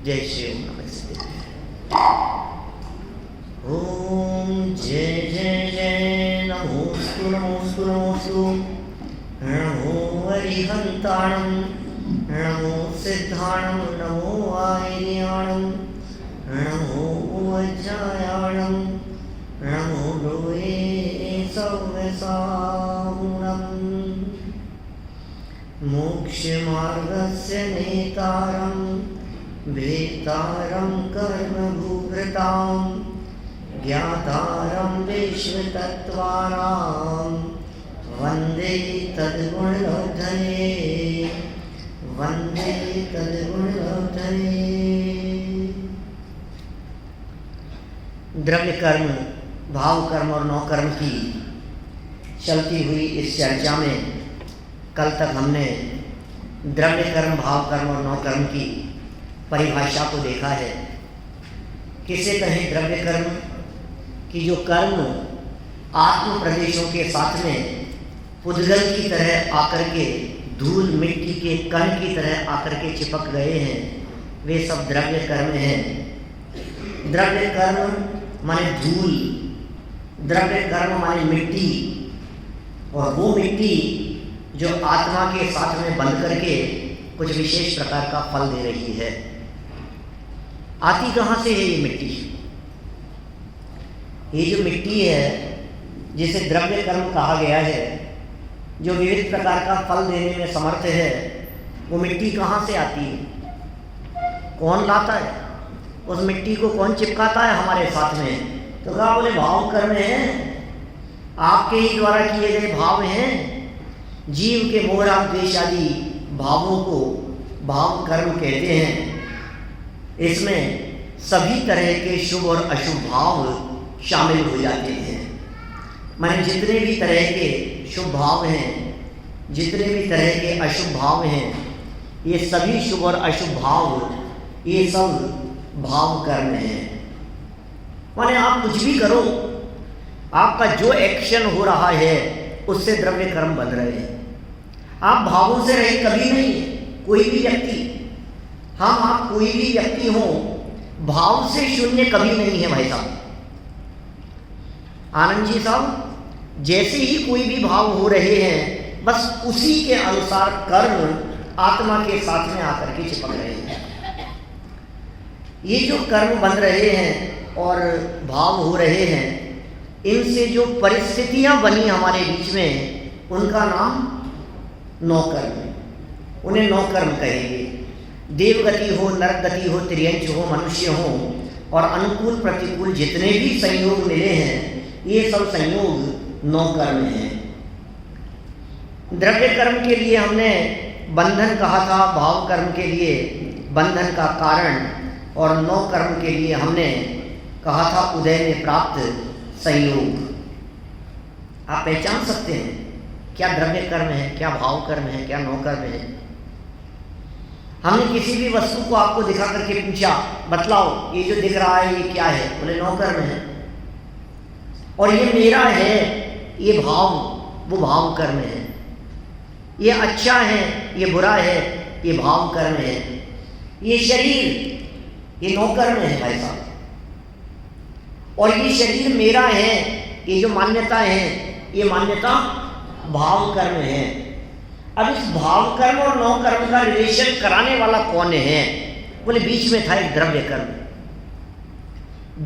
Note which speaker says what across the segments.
Speaker 1: जय श्री ओम नमस्ते। ओम जय जय जय नमोस्तु नमोस्तु नमोस्तु। नमो अरिहंताणं, नमो सिद्धाणं, नमो आयर्याणं, नमो वज्रायाणं, नमो लोये सव्यसाहुणं। मोक्षमार्गस्य नेतारं भेतारं कर्मभूभृतां, ज्ञातारं विश्वतत्त्वानां, वन्दे तद्गुणवर्धने, वन्दे तद्गुणवर्धने। द्रव्य कर्म, भाव कर्म और नौ कर्म की चलती हुई इस चर्चा में कल तक हमने द्रव्य कर्म, भाव कर्म और नौ कर्म की परिभाषा को देखा है। किसे कहें द्रव्य कर्म? कि जो कर्म आत्म प्रदेशों के साथ में पुद्गल की तरह आकर के, धूल मिट्टी के कण की तरह आकर के चिपक गए हैं, वे सब द्रव्य कर्म हैं। द्रव्य कर्म माने धूल, द्रव्य कर्म माने मिट्टी, और वो मिट्टी जो आत्मा के साथ में बंध करके कुछ विशेष प्रकार का फल दे रही है। आती कहाँ से है ये मिट्टी? ये जो मिट्टी है जिसे द्रव्य कर्म कहा गया है, जो विविध प्रकार का फल देने में समर्थ है, वो मिट्टी कहाँ से आती है? कौन लाता है? उस मिट्टी को कौन चिपकाता है हमारे साथ में? तो कहा बोले भाव कर्म है, आपके ही द्वारा किए गए भाव हैं। जीव के मोह राग द्वेष आदि भावों को भाव कर्म कहते हैं। इसमें सभी तरह के शुभ और अशुभ भाव शामिल हो जाते हैं। माने जितने भी तरह के शुभ भाव हैं, जितने भी तरह के अशुभ भाव हैं, ये सभी शुभ और अशुभ भाव, ये सब भाव कर्म हैं। माने आप कुछ भी करो, आपका जो एक्शन हो रहा है उससे द्रव्य कर्म बन रहे हैं। आप भावों से रहित कभी नहीं है, कोई भी व्यक्ति, आप कोई भी व्यक्ति हो, भाव से शून्य कभी नहीं है भाई साहब। आनंद जी साहब, जैसे ही कोई भी भाव हो रहे हैं, बस उसी के अनुसार कर्म आत्मा के साथ में आकर के चिपक रहे हैं। ये जो कर्म बन रहे हैं और भाव हो रहे हैं, इनसे जो परिस्थितियां बनी हमारे बीच में, उनका नाम नौ कर्म है। उन्हें नौ कर्म कहेंगे। देवगति हो, नरगति हो, त्रियंच हो, मनुष्य हो, और अनुकूल प्रतिकूल जितने भी संयोग मिले हैं, ये सब संयोग नौ कर्म हैं। द्रव्य कर्म के लिए हमने बंधन कहा था, भाव कर्म के लिए बंधन का कारण, और नौ कर्म के लिए हमने कहा था उदय में प्राप्त संयोग। आप पहचान सकते हैं क्या द्रव्य कर्म है, क्या भाव कर्म है, क्या नौ कर्म है? हमने किसी भी वस्तु को आपको दिखा करके पूछा, बतलाओ ये जो दिख रहा है ये क्या है? बोले नौ कर्म है। और ये मेरा है, ये भाव, वो भाव कर्म है। ये अच्छा है, ये बुरा है, ये भाव कर्म है। ये शरीर, ये नौ कर्म है भाई साहब। और ये शरीर मेरा है, ये जो मान्यता है, ये मान्यता भाव कर्म है। अब इस भाव कर्म और नौ कर्म का रिलेशन कराने वाला कौन है? बोले बीच में था एक द्रव्य कर्म।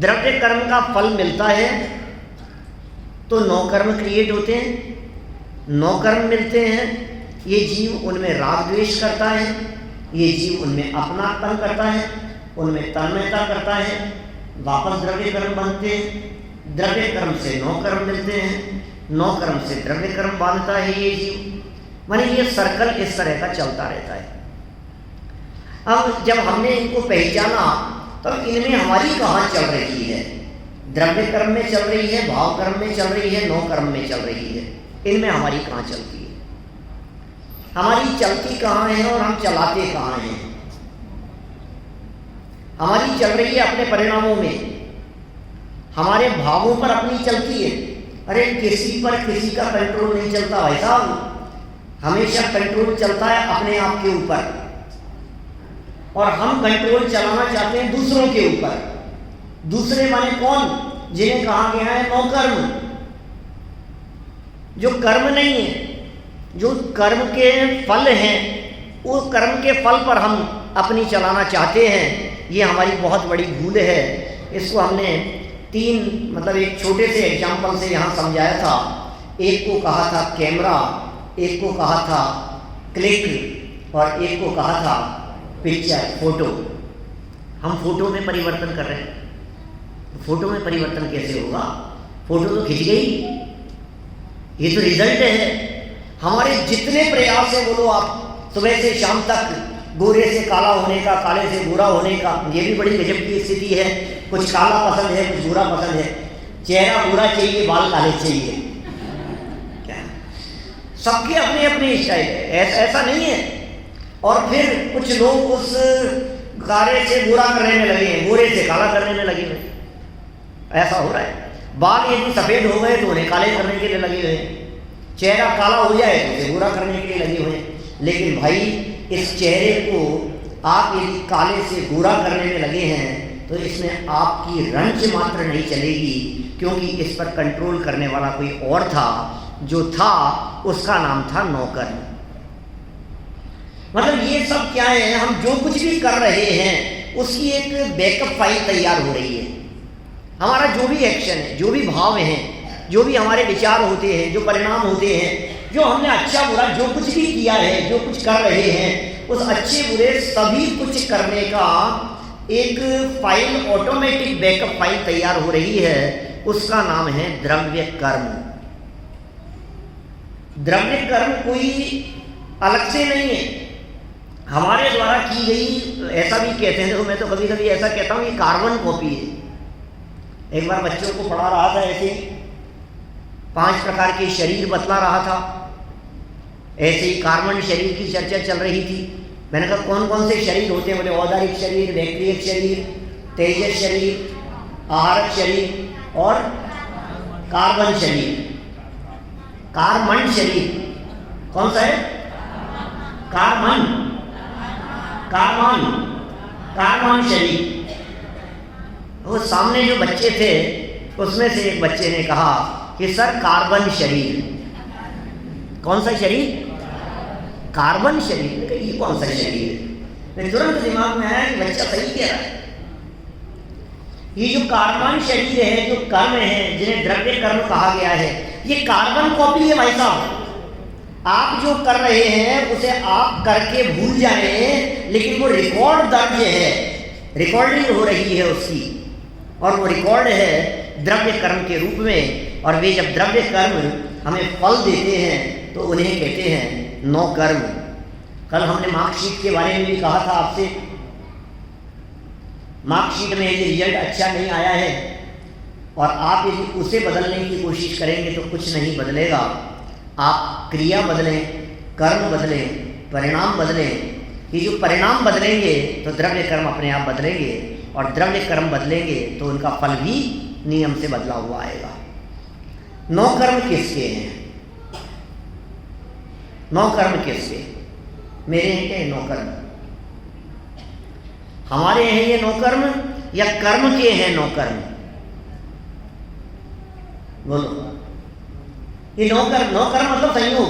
Speaker 1: द्रव्य कर्म का फल मिलता है तो नौ कर्म क्रिएट होते हैं। नौ कर्म मिलते हैं, ये जीव उनमें राग द्वेष करता है, ये जीव उनमें अपनापन करता है, उनमें तन्मयता करता है, वापस द्रव्य कर्म बनते हैं। द्रव्य कर्म से नौ कर्म मिलते हैं, नौ कर्म से द्रव्य कर्म बांधता है ये जीव। माने ये सर्कल इस तरह का चलता रहता है। अब जब हमने इनको पहचाना, तब इनमें हमारी कहाँ चल रही है? द्रव्य कर्म में चल रही है, भाव कर्म में चल रही है, नौ कर्म में चल रही है। इनमें हमारी कहाँ चलती है? हमारी चलती कहाँ है और हम चलाते कहाँ हैं? हमारी चल रही है अपने परिणामों में, हमारे भावों पर अपनी चलती है। अरे किसी पर किसी का कंट्रोल नहीं चलता भाई साहब, हमेशा कंट्रोल चलता है अपने आप के ऊपर। और हम कंट्रोल चलाना चाहते हैं दूसरों के ऊपर। दूसरे माने कौन? जिन्हें कहा गया है नौकर्म, जो कर्म नहीं है, जो कर्म के फल हैं, वो कर्म के फल पर हम अपनी चलाना चाहते हैं। ये हमारी बहुत बड़ी भूल है। इसको हमने मतलब एक छोटे से एग्जाम्पल से यहाँ समझाया था। एक को कहा था कैमरा, एक को कहा था क्लिक, और एक को कहा था पिक्चर, फोटो। हम फोटो में परिवर्तन कर रहे हैं। फोटो में परिवर्तन कैसे होगा? फोटो तो खिंच गई, ये तो रिजल्ट है। हमारे जितने प्रयास है, बोलो आप सुबह से शाम तक गोरे से काला होने का, काले से गोरा होने का, ये भी बड़ी गजब की स्थिति है। कुछ काला पसंद है, कुछ गोरा पसंद है, चेहरा गोरा चाहिए, बाल काले चाहिए। क्या सबके अपने अपने स्टाइल है, ऐसा नहीं है। और फिर कुछ लोग उस काले से गोरा करने में लगे हैं, गोरे से काला करने में लगे हुए, ऐसा हो रहा है। बाल यदि सफ़ेद हो गए तो उन्हें काले करने के लिए लगे हुए हैं, चेहरा काला हो जाए तो उसे गोरा करने के लिए लगे हुए हैं। लेकिन भाई, इस चेहरे को आप यदि काले से गोरा करने में लगे हैं तो इसमें आपकी रंच मात्र नहीं चलेगी, क्योंकि इस पर कंट्रोल करने वाला कोई और था। जो था उसका नाम था नौकर। मतलब ये सब क्या है? हम जो कुछ भी कर रहे हैं उसकी एक बैकअप फाइल तैयार हो रही है। हमारा जो भी एक्शन है, जो भी भाव हैं, जो भी हमारे विचार होते हैं, जो परिणाम होते हैं, जो हमने अच्छा बुरा जो कुछ भी किया है, जो कुछ कर रहे हैं, उस अच्छे बुरे सभी कुछ करने का एक फाइल, ऑटोमेटिक बैकअप फाइल तैयार हो रही है। उसका नाम है द्रव्य कर्म। द्रव्य कर्म कोई अलग से नहीं है, हमारे द्वारा की गई। ऐसा भी कहते हैं, तो मैं तो कभी कभी ऐसा कहता हूँ, ये कार्बन कॉपी है। एक बार बच्चों को पढ़ा रहा था, ऐसे 5 प्रकार के शरीर बतला रहा था। ऐसे ही कार्बन शरीर की चर्चा चल रही थी। मैंने कहा कौन कौन से शरीर होते हैं? बोले औदारिक शरीर, बैक्टीरियक शरीर, तेजस शरीर, आहारक शरीर और कार्बन शरीर। कार्बन शरीर कौन सा है? कार्बन कार्बन कार्बन शरीर। वो सामने जो बच्चे थे उसमें से एक बच्चे ने कहा कि सर कार्बन शरीर। कौन सा शरीर? कार्बन शरीर। ये कौन सा शरीर है? मेरे तुरंत दिमाग में आया कि बच्चा सही कह रहा है। ये जो कार्बन शरीर है, जो कर्म है, जिन्हें द्रव्य कर्म कहा गया है, ये कार्बन कॉपी है भाई साहब। आप जो कर रहे हैं उसे आप करके भूल जाएं, लेकिन वो रिकॉर्ड दर्ज है, रिकॉर्डिंग हो रही है उसकी, और वो रिकॉर्ड है द्रव्य कर्म के रूप में। और वे जब द्रव्य कर्म हमें फल देते हैं तो उन्हें कहते हैं नौकर्म। कल हमने मार्कशीट के बारे में भी कहा था आपसे। मार्कशीट में यदि रिजल्ट अच्छा नहीं आया है और आप यदि उसे बदलने की कोशिश करेंगे तो कुछ नहीं बदलेगा। आप क्रिया बदलें, कर्म बदलें, परिणाम बदलें। ये जो परिणाम बदलेंगे तो द्रव्य कर्म अपने आप बदलेंगे, और द्रव्य कर्म बदलेंगे तो उनका फल भी नियम से बदला हुआ आएगा। नौकर्म किसके हैं? नौकर्म किसके? मेरे हैं क्या नौकर्म? हमारे हैं ये नौकर्म या कर्म के हैं नौकर्म? बोलो। ये नौकर्म मतलब संयोग,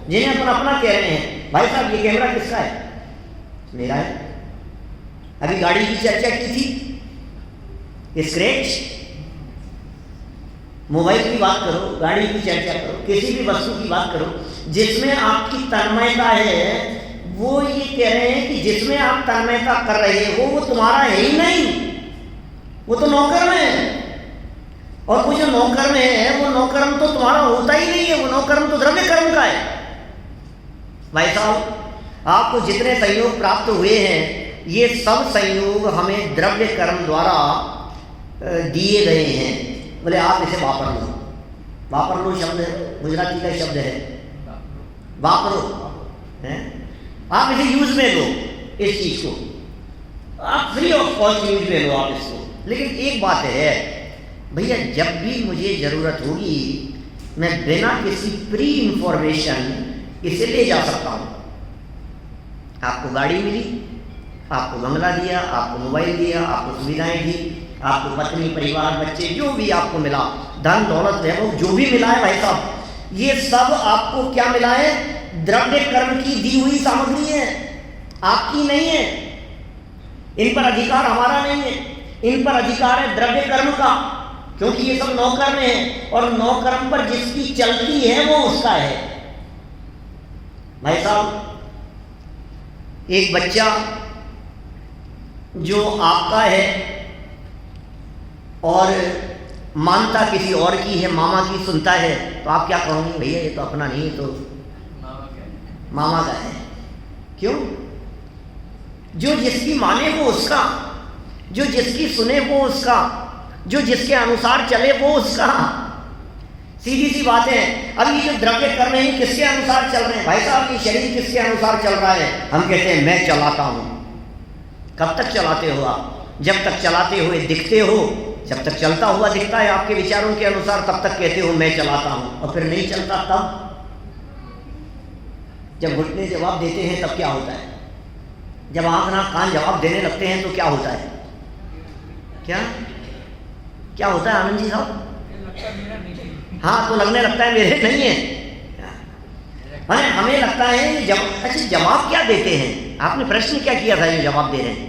Speaker 1: जिन्हें अपन अपना कह रहे हैं। भाई साहब ये कैमरा किसका है? मेरा है। अभी गाड़ी की चर्चा की थी, स्क्रैच। मोबाइल की बात करो, गाड़ी की चर्चा करो, किसी भी वस्तु की बात करो जिसमें आपकी तन्मयता है, वो ये कह रहे हैं कि जिसमें आप तन्मयता कर रहे हो वो तुम्हारा है ही नहीं, वो तो नौकर्म है। और वो जो नौकर्म है वो नौकर्म तो तुम्हारा होता ही नहीं है, वो नौकर्म तो द्रव्य कर्म का है। भाई साहब, आपको जितने संयोग प्राप्त हुए हैं ये सब संयोग हमें द्रव्य कर्म द्वारा दिए गए हैं। बोले आप इसे वापर लो। वापर लो शब्द गुजराती का शब्द है, वापरो है। आप इसे यूज में लो, इस चीज को आप फ्री ऑफ कॉस्ट यूज में लो आप इसको। लेकिन एक बात है भैया, जब भी मुझे जरूरत होगी मैं बिना किसी प्री इंफॉर्मेशन इसे ले जा सकता हूं। आपको गाड़ी मिली, आपको बंगला दिया, आपको मोबाइल दिया, आपको सुविधाएं दी, आपको पत्नी, परिवार, बच्चे, जो भी आपको मिला, धन दौलत वैभव जो भी मिला है भाई साहब, ये सब आपको क्या मिला है? द्रव्य कर्म की दी हुई सामग्री है, आपकी नहीं है। इन पर अधिकार हमारा नहीं है, इन पर अधिकार है द्रव्य कर्म का, क्योंकि ये सब नौ कर्म है और नौ कर्म पर जिसकी चलती है वो उसका है। भाई साहब, एक बच्चा जो आपका है और मानता किसी और की है, मामा की सुनता है, तो आप क्या कहोगे? भैया ये तो अपना नहीं, ये तो मामा का है। क्यों? जो जिसकी माने वो उसका, जो जिसकी सुने वो उसका, जो जिसके अनुसार चले वो उसका। सीधी सी बात है। अब ये जो द्रव्य कर्म है किसके अनुसार चल रहे हैं? भाई साहब, ये शरीर किसके अनुसार चल रहा है? हम कहते हैं मैं चलाता हूं। कब तक चलाते हो आप? जब तक चलाते हुए दिखते हो, जब तक चलता हुआ दिखता है आपके विचारों के अनुसार, तब तक कहते हो मैं चलाता हूं। और फिर नहीं चलता तब, जब घुटने जवाब देते हैं तब क्या होता है? जब आंख नाक कान जवाब देने लगते हैं तो क्या होता है? क्या होता है आनंद जी साहब? हाँ, तो लगने लगता है मेरे नहीं है। हमें लगता है अच्छा, जवाब क्या देते हैं? आपने प्रश्न क्या किया था ये जवाब दे रहे हैं?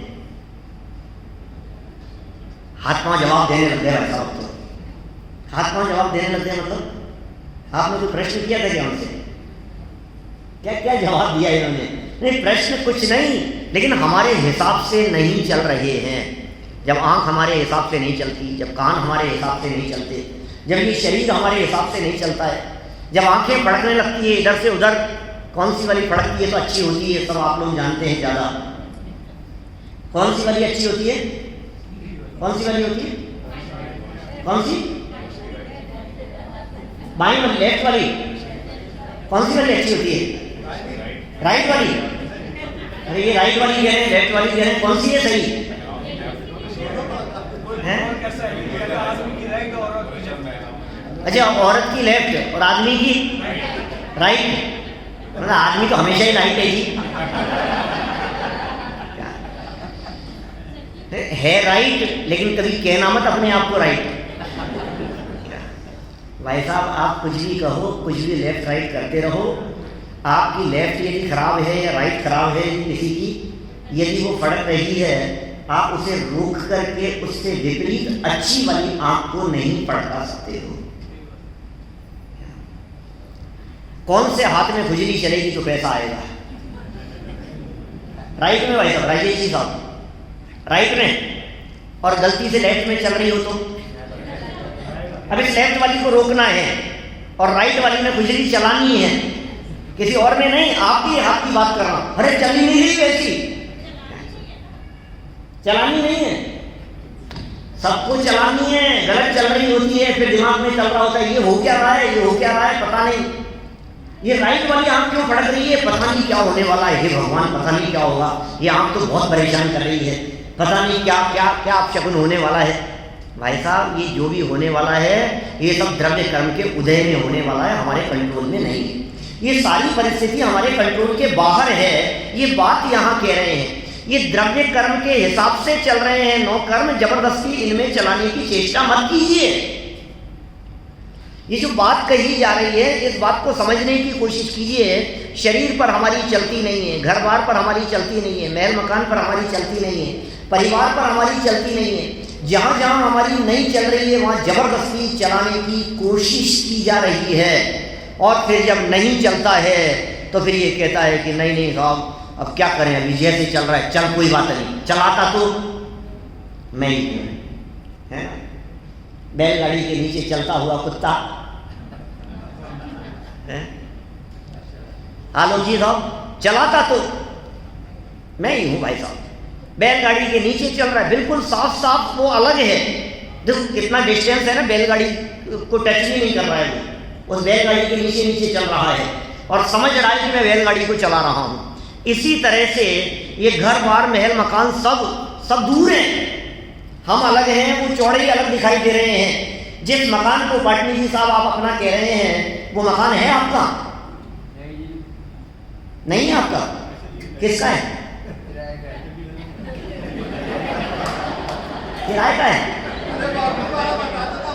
Speaker 1: हाथ पांव जवाब देने लग गए भाई साहब। तो हाथ पांव जवाब देने लग गए मतलब आपने कोई प्रश्न किया था क्या उनसे? क्या जवाब दिया इन्होंने? नहीं, प्रश्न कुछ नहीं, लेकिन हमारे हिसाब से नहीं चल रहे हैं। जब आंख हमारे हिसाब से नहीं चलती, जब कान हमारे हिसाब से नहीं चलते, जब ये शरीर हमारे हिसाब से नहीं चलता है, जब आंखें फड़कने लगती है इधर से उधर, कौन सी वाली फड़कती है तो अच्छी होती है, सब आप लोग जानते हैं ज़्यादा। कौन सी वाली अच्छी होती है? कौन सी वाली होती है? कौन सी? बाईं वाली, लेफ्ट वाली? कौन सी वाली अच्छी होती है? राइट वाली? अरे ये राइट वाली कह रहे हैं, लेफ्ट वाली कह रहे हैं, कौन सी है सही? अच्छा, औरत की लेफ्ट और आदमी की राइट? मतलब आदमी तो हमेशा ही राइट है जी। है राइट, लेकिन कभी कहना मत अपने आप को राइट। भाई साहब, आप कुछ भी कहो, कुछ भी लेफ्ट राइट करते रहो, आपकी लेफ्ट यदि खराब है या राइट खराब है किसी की, यदि वो फड़क रही है, आप उसे रोक करके उससे विपरीत अच्छी वाली आंख को नहीं फड़का सकते हो। कौन से हाथ में खुजली चलेगी तो पैसा आएगा? राइट में भाई साहब, राजेश जी साहब, राइट में, और गलती से लेफ्ट में चल रही हो तो अब इस लेफ्ट वाली को रोकना है और राइट वाली में खुजली चलानी है, किसी और ने नहीं, आपकी हाथ की बात कर रहा हूं। अरे चली नहीं रही वैसी, चलानी नहीं है, सबको चलानी है। गलत चल रही होती है, फिर दिमाग में चल रहा होता है ये हो क्या रहा है, ये हो क्या रहा है, पता नहीं। ये राइट वाली आंख क्यों फड़क रही है? पता नहीं क्या होने वाला है, हे भगवान, पता नहीं क्या होगा, ये आंख तो बहुत परेशान कर रही है, पता नहीं क्या क्या क्या अपशकुन होने वाला है। भाई साहब, ये जो भी होने वाला है ये सब द्रव्य कर्म के उदय में होने वाला है, हमारे कंट्रोल में नहीं है। ये सारी परिस्थिति हमारे कंट्रोल के बाहर है, ये बात यहाँ कह रहे हैं। ये द्रव्य कर्म के हिसाब से चल रहे हैं नौ कर्म, जबरदस्ती इनमें चलाने की चेष्टा मत कीजिए। ये जो बात कही जा रही है, इस बात को समझने की कोशिश कीजिए। शरीर पर हमारी चलती नहीं है, घर बार पर हमारी चलती नहीं है, महल मकान पर हमारी चलती नहीं है, परिवार पर हमारी चलती नहीं है। जहाँ जहाँ हमारी नहीं चल रही है वहाँ जबरदस्ती चलाने की कोशिश की जा रही है। और फिर जब नहीं चलता है तो फिर ये कहता है कि नहीं नहीं साहब, अब क्या करें, अभी जैसे चल रहा है, चल कोई बात नहीं, चलाता तो मैं ही हूँ, है ना? बैलगाड़ी के नीचे चलता हुआ कुत्ता, आलोक जी साहब, चलाता तो मैं ही हूँ भाई साहब। बैलगाड़ी के नीचे चल रहा है, बिल्कुल साफ साफ वो अलग है। देखो कितना डिस्टेंस है ना, बैलगाड़ी को टच भी नहीं कर रहा है, वो उस बैलगाड़ी के नीचे नीचे चल रहा है और समझ रहा है कि मैं बैलगाड़ी को चला रहा हूँ। इसी तरह से ये घर बार महल मकान सब दूर हैं, हम अलग हैं, वो चौड़े ही अलग दिखाई दे रहे हैं। जिस मकान को पाटनी जी साहब आप अपना कह रहे हैं, वो मकान है आपका? नहीं है आपका, किसका है? किराए का है?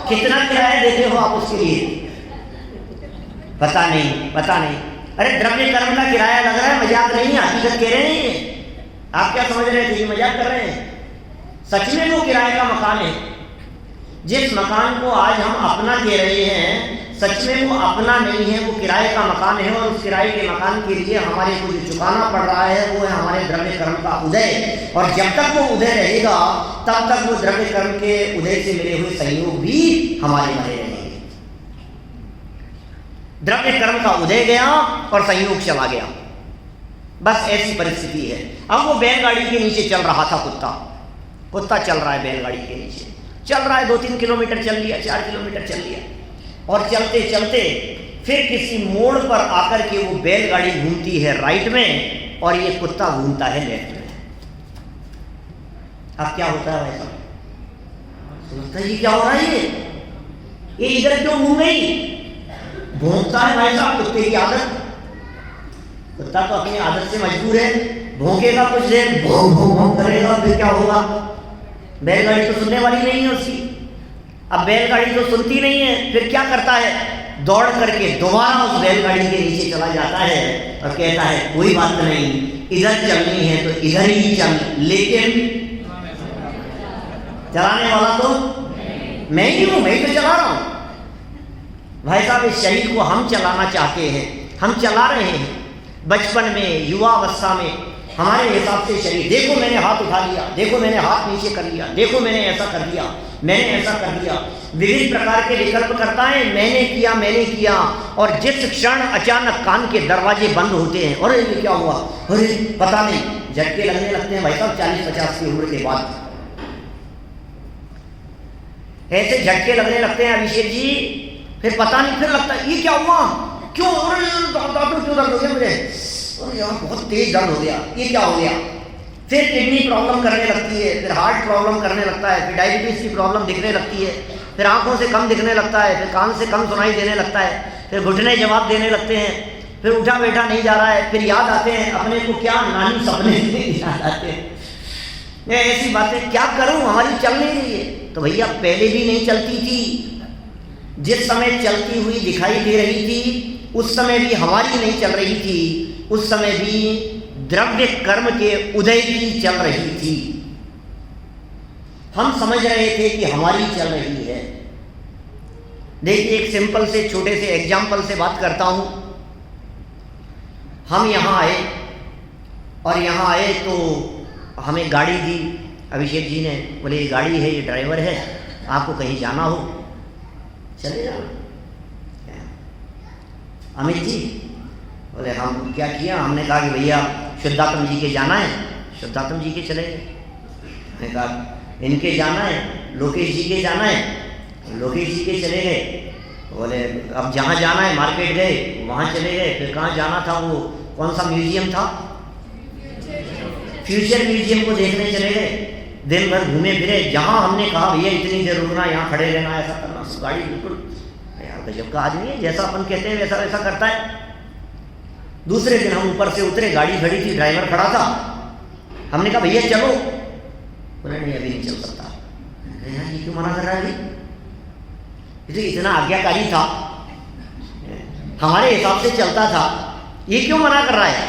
Speaker 1: कितना किराया देते हो आप उसके लिए? पता नहीं, पता नहीं। अरे द्रव्य कर्म का किराया लग रहा है, मजाक नहीं है, हकीकत कह रहे हैं। आप क्या समझ रहे थे, ये मजाक कर रहे हैं? सच में वो किराए का मकान है। जिस मकान को आज हम अपना कह रहे हैं, सच में वो अपना नहीं है, वो किराए का मकान है। और उस किराए के मकान के लिए हमारे को जो चुकाना पड़ रहा है वो है हमारे द्रव्य कर्म का उदय। और जब तक वो उदय रहेगा तब तक वो द्रव्य कर्म के उदय से मिले हुए संयोग भी हमारे बने रहेंगे। द्रव्य कर्म का उदय गया और संयोग चला गया, बस ऐसी परिस्थिति है। अब वो बैलगाड़ी के नीचे चल रहा था, कुत्ता चल रहा है बैलगाड़ी के नीचे, चल रहा है, 2-3 किलोमीटर चल लिया, 4 किलोमीटर चल लिया, और चलते चलते फिर किसी मोड़ पर आकर के वो बैलगाड़ी घूमती है राइट में और ये कुत्ता घूमता है लेफ्ट में। अब क्या होता है भाई साहब? सोचता है क्या हो रहा है, ये इधर क्यों घूम गई? भौंकता है भाई साहब, कुत्ते की आदत। कुत्ता तो अपनी आदत से मजबूर है, भौंकेगा कुछ देर, भौंक भौंक भौंक करेगा, फिर क्या होगा? बैलगाड़ी तो सुनने वाली नहीं है उसकी। अब बैलगाड़ी तो सुनती नहीं है, फिर क्या करता है? दौड़ करके दोबारा उस बैलगाड़ी के नीचे चला जाता है और कहता है कोई बात नहीं, इधर चलनी है तो इधर ही चल, लेकिन चलाने वाला तो मैं ही हूं, मैं ही तो चला रहा हूं। भाई साहब, इस शरीर को हम चलाना चाहते हैं, हम चला रहे हैं। बचपन में, युवावस्था में हमारे हिसाब से शरीर, देखो मैंने हाथ उठा लिया, देखो मैंने हाथ नीचे कर लिया, देखो मैंने ऐसा कर दिया, मैंने ऐसा कर दिया, विविध प्रकार के विकल्प करता है, मैंने किया। और जिस क्षण अचानक कान के दरवाजे बंद होते हैं, अरे ये क्या हुआ, अरे पता नहीं, झटके लगने लगते हैं भाई साहब 40-50 की उम्र के बाद। ऐसे झटके लगने लगते हैं अभिषेक जी, फिर पता नहीं, फिर लगता है ये क्या हुआ, क्यों, अरे क्यों दर्द हो गया मुझे, अरे यार बहुत तेज दर्द हो गया, ये क्या हो गया? फिर किडनी प्रॉब्लम करने लगती है, फिर हार्ट प्रॉब्लम करने लगता है, फिर डायबिटीज की प्रॉब्लम दिखने लगती है, फिर आंखों से कम दिखने लगता है, फिर कान से कम सुनाई देने लगता है, फिर घुटने जवाब देने लगते हैं, फिर उठा बैठा नहीं जा रहा है, फिर याद आते हैं अपने को क्या नानी सपने याद आते हैं, ऐसी बातें, क्या करूं हमारी चल नहीं रही है। तो भैया पहले भी नहीं चलती थी, जिस समय चलती हुई दिखाई दे रही थी उस समय भी हमारी नहीं चल रही थी, उस समय भी द्रव्य कर्म के उदय की चल रही थी। हम समझ रहे थे कि हमारी चल रही है। देखिए, एक सिंपल से छोटे से एग्जाम्पल से बात करता हूं। हम यहाँ आए और यहाँ आए तो हमें गाड़ी दी अभिषेक जी ने, बोले ये गाड़ी है, ये ड्राइवर है, आपको कहीं जाना हो चले जाना। अमित जी बोले हम क्या किया, हमने कहा कि भैया शुद्धात्म जी के जाना है, शुद्धात्म जी के चले गए। मैंने कहा इनके जाना है, लोकेश जी के जाना है, लोकेश जी के चले गए। बोले अब जहाँ जाना है, मार्केट गए, वहाँ चले गए। फिर कहाँ जाना था, वो कौन सा म्यूजियम था, फ्यूचर म्यूजियम को देखने चले गए। दिन भर घूमे फिरे, जहाँ हमने कहा भैया इतनी देर रुकना, यहाँ खड़े रहना, ऐसा करना, गाड़ी बिल्कुल यार गजब का आदमी है, जैसा अपन कहते हैं वैसा वैसा करता है। दूसरे दिन हम ऊपर से उतरे, गाड़ी खड़ी थी, ड्राइवर खड़ा था, हमने कहा भैया चलो, बोले नहीं अभी नहीं चल सकता। यार ये क्यों मना कर रहा है अभी, इतना आज्ञाकारी था, हमारे हिसाब से चलता था, ये क्यों मना कर रहा है?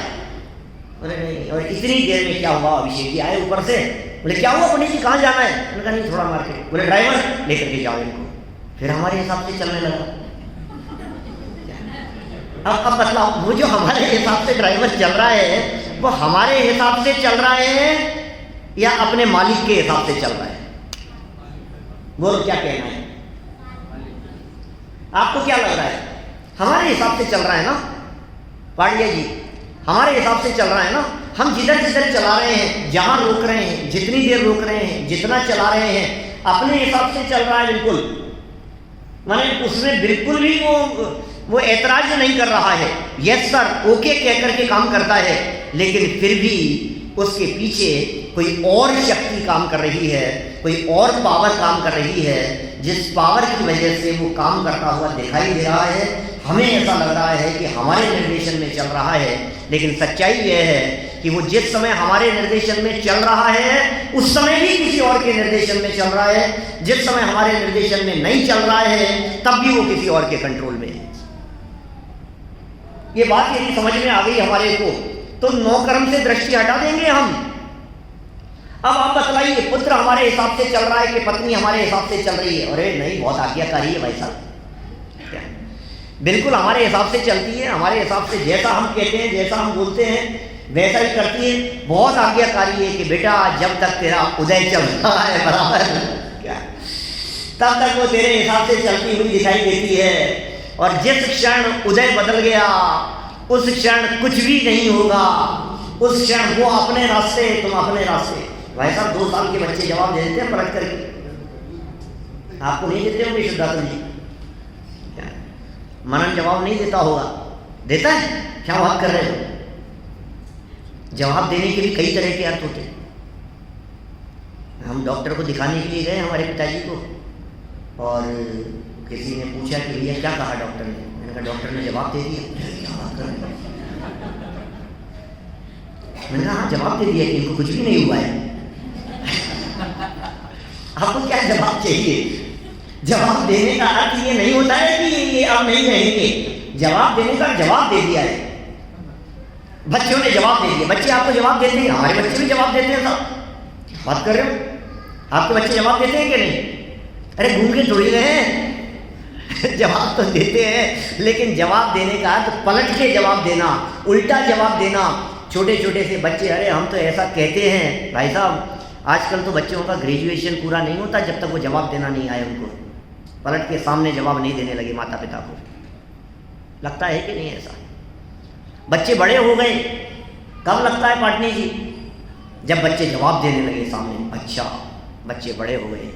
Speaker 1: बोले नहीं। और इतनी देर में क्या हुआ, अभिषेक जी आए ऊपर से, बोले क्या हुआ पंडित जी, कहाँ जाना है? मैंने कहा नहीं थोड़ा मार्केट। बोले ड्राइवर लेकर के जाओ इनको। फिर हमारे हिसाब से चलने लगा। अब बतलाओ, वो जो हमारे हिसाब से ड्राइवर चल रहा है वो हमारे हिसाब से चल रहा है या अपने मालिक के हिसाब से चल रहा है? बोलो क्या कहना है, आपको क्या लग रहा है? हमारे हिसाब से चल रहा है ना पांड्या जी, हमारे हिसाब से चल रहा है ना। हम जिधर जिधर चला रहे हैं, जहां रोक रहे हैं, जितनी देर रोक रहे हैं, जितना चला रहे हैं, अपने हिसाब से चल रहा है बिल्कुल। माने उसमें बिल्कुल भी वो ऐतराज नहीं कर रहा है, यस सर ओके कह करके काम करता है, लेकिन फिर भी उसके पीछे कोई और शक्ति काम कर रही है, कोई और पावर काम कर रही है, जिस पावर की वजह से वो काम करता हुआ दिखाई दे रहा है। हमें ऐसा लग रहा है कि हमारे निर्देशन में चल रहा है, लेकिन सच्चाई यह है कि वो जिस समय हमारे निर्देशन में चल रहा है उस समय भी किसी और के निर्देशन में चल रहा है, जिस समय हमारे निर्देशन में नहीं चल रहा है तब भी वो किसी और के कंट्रोल में है। ये बात यदि समझ में आ गई हमारे को तो नौ कर्म से दृष्टि हटा देंगे हम। अब आप बतलाइए, पुत्र हमारे हिसाब से चल रहा है कि पत्नी हमारे हिसाब से चल रही है? अरे नहीं, बहुत आज्ञाकारी है भाई साहब, बिल्कुल हमारे हिसाब से चलती है, हमारे हिसाब से जैसा हम कहते हैं, जैसा हम बोलते हैं वैसा ही करती है। बहुत आज्ञाकारी है कि बेटा जब तक तेरा उदय चल रहा है बराबर क्या, तब तक वो तेरे हिसाब से चलती हुई दिखाई देती है, और जिस क्षण उदय बदल गया उस क्षण कुछ भी नहीं होगा, उस क्षण वो अपने रास्ते तुम अपने रास्ते। भाई साहब 2 साल के बच्चे जवाब दे देते हैं पलट करके, आपको नहीं देते होंगे शुद्धात्मा जी? मनन जवाब नहीं देता होगा, देता है? क्या बात कर रहे हो? जवाब देने के भी कई तरह के अर्थ होते हैं। हम डॉक्टर को दिखाने के लिए गए हमारे पिताजी को, और किसी ने पूछा कि भैया क्या कहा डॉक्टर ने? मैंने कहा डॉक्टर ने जवाब दे दिया। क्या बात कर रहे हैं? मैंने कहा हाँ जवाब दे दिया कि इनको कुछ भी नहीं हुआ है। आपको क्या जवाब चाहिए? जवाब देने का अर्थ ये नहीं होता है कि ये अब नहीं रहेंगे, जवाब देने का जवाब दे दिया है। बच्चों ने जवाब दे दिया, बच्चे आपको जवाब देते हैं, हमारे बच्चे भी जवाब देते हैं साहब। बात कर रहे हो? आपके बच्चे जवाब देते हैं कि नहीं? अरे गूंगे थोड़ी रहे हैं जवाब तो देते हैं, लेकिन जवाब देने का अर्थ पलट के जवाब देना, उल्टा जवाब देना। छोटे छोटे से बच्चे, अरे हम तो ऐसा कहते हैं। भाई साहब आजकल तो बच्चों का ग्रेजुएशन पूरा नहीं होता जब तक वो जवाब देना नहीं आए, उनको पलट के सामने जवाब नहीं देने लगे माता पिता को। लगता है कि नहीं ऐसा? बच्चे बड़े हो गए कब लगता है पाटनी जी? जब बच्चे जवाब देने लगे सामने। अच्छा बच्चे बड़े हो गए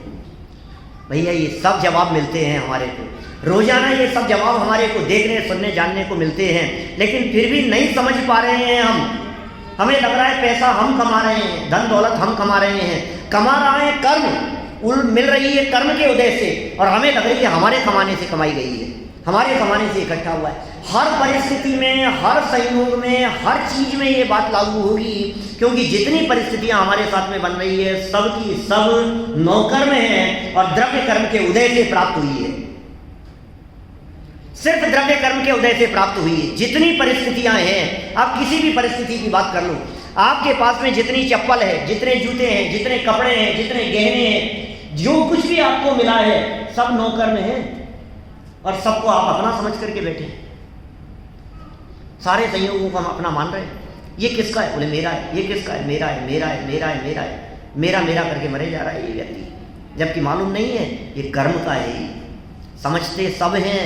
Speaker 1: भैया, ये सब जवाब मिलते हैं हमारे को रोजाना, ये सब जवाब हमारे को देखने सुनने जानने को मिलते हैं, लेकिन फिर भी नहीं समझ पा रहे हैं हम। हमें लग रहा है पैसा हम कमा रहे हैं, धन दौलत हम कमा रहे हैं, कमा रहे हैं कर्म मिल रही है कर्म के उदय से, और हमें लग रही है हमारे कमाने से कमाई गई है, हमारे कमाने से इकट्ठा हुआ है। हर परिस्थिति में, हर संयोग में, हर चीज में ये बात लागू होगी, क्योंकि जितनी परिस्थितियां हमारे साथ में बन रही है सब की सब नौकर्म है और द्रव्य कर्म के उदय से प्राप्त हुई है। सिर्फ द्रव्य कर्म के उदय से प्राप्त हुई है। जितनी परिस्थितियां हैं, आप किसी भी परिस्थिति की बात कर लो, आपके पास में जितनी चप्पल है, जितने जूते हैं, जितने कपड़े हैं, जितने गहने हैं, जो कुछ भी आपको मिला है सब नौकर्म है, और सबको आप अपना समझ करके बैठे। सारे संयोगों को हम अपना मान रहे हैं। ये किसका है? बोले मेरा है। ये किसका है? मेरा है, मेरा है, मेरा है, मेरा है, मेरा मेरा करके मरे जा रहा है ये व्यक्ति, जबकि मालूम नहीं है ये कर्म का है। समझते सब हैं,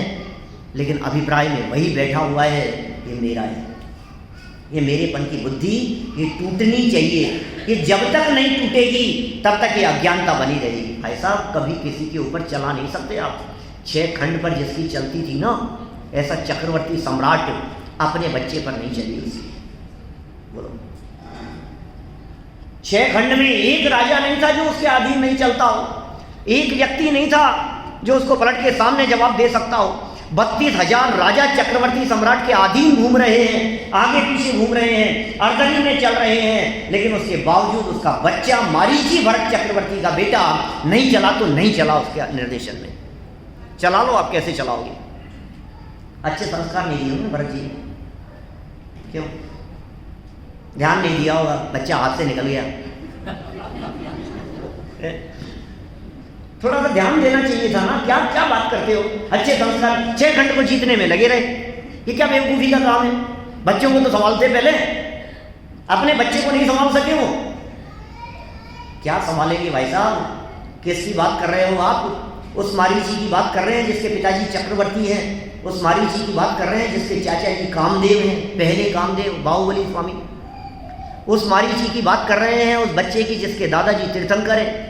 Speaker 1: लेकिन अभिप्राय में वही बैठा हुआ है ये मेरा है। ये मेरेपन की बुद्धि ये टूटनी चाहिए। ये जब तक नहीं टूटेगी तब तक ये अज्ञानता बनी रहेगी। भाई साहब कभी किसी के ऊपर चला नहीं सकते आप। 6 खंड पर जिसकी चलती थी ना, ऐसा चक्रवर्ती सम्राट अपने बच्चे पर नहीं चली उसकी। बोलो 6 खंड में एक राजा नहीं था जो उसके अधीन नहीं चलता हो, एक व्यक्ति नहीं था जो उसको पलट के सामने जवाब दे सकता हो। 32,000 राजा चक्रवर्ती सम्राट के अधीन घूम रहे हैं, आगे पीछे घूम रहे हैं, अर्दनी में चल रहे हैं, लेकिन उसके बावजूद उसका बच्चा मारीची भरत चक्रवर्ती का बेटा नहीं चला तो नहीं चला उसके निर्देशन में। चला लो, आप कैसे चलाओगे? अच्छे संस्कार नहीं दिए होंगे भरत जी, क्यों? ध्यान नहीं दिया होगा, बच्चा हाथ से निकल गया। थोड़ा सा ध्यान देना चाहिए था ना। क्या क्या बात करते हो? अच्छे संस्कार 6 खंड को जीतने में लगे रहे। ये क्या बेवकूफ़ी का काम है? बच्चों को तो संभालते पहले, अपने बच्चे को नहीं संभाल सके वो, क्या संभालेंगे भाई साहब? किसकी बात कर रहे हो आप? उस मारीची की बात कर रहे हैं जिसके पिताजी चक्रवर्ती हैं, उस मारीची की बात कर रहे हैं जिसके चाचा जी कामदेव हैं, पहले कामदेव बाहुबली स्वामी। उस मारीची की बात कर रहे हैं उस बच्चे की जिसके दादाजी तीर्थंकर हैं।